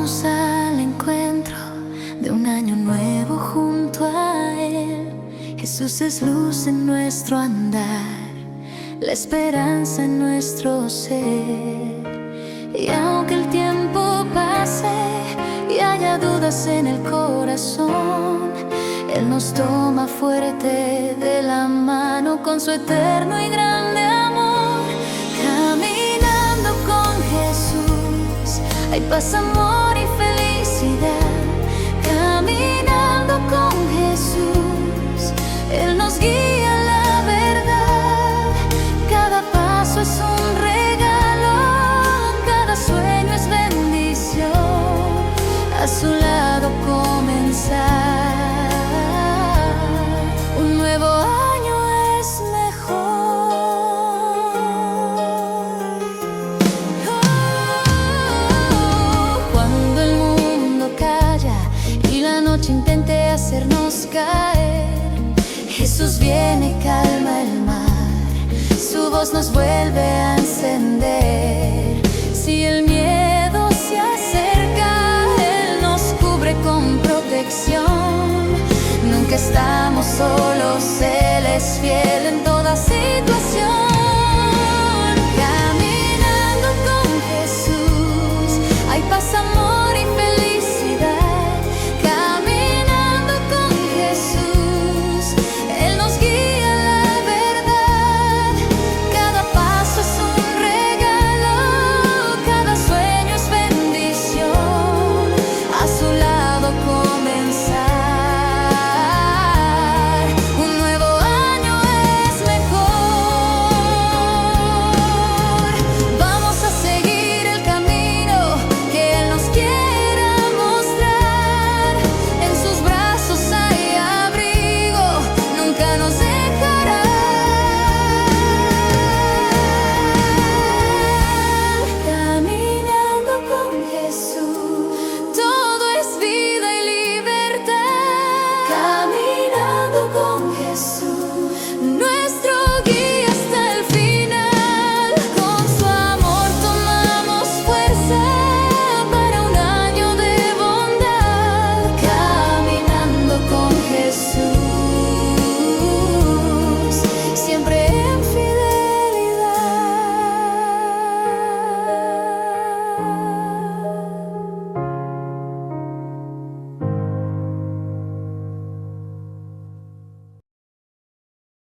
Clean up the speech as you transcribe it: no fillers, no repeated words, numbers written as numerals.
Vamos al encuentro de un año nuevo junto a Él. Jesús es luz en nuestro andar, la esperanza en nuestro ser. Y aunque el tiempo pase y haya dudas en el corazón, Él nos toma fuerte de la mano con su eterno y grande amor. Caminando con Jesús hay paz, amor y felicidad. Caminando con Jesús, Él nos guía a la verdad. Cada paso es un regalo, cada sueño es bendición. A su lado comenzar un nuevo año es mejor. Cuando el mundo calla y la noche intente hacernos caer, Jesús viene, calma el mar, su voz nos vuelve a encender. Si el miedo se acerca, Él nos cubre con protección. Nunca estamos solos, Él es fiel en toda situación.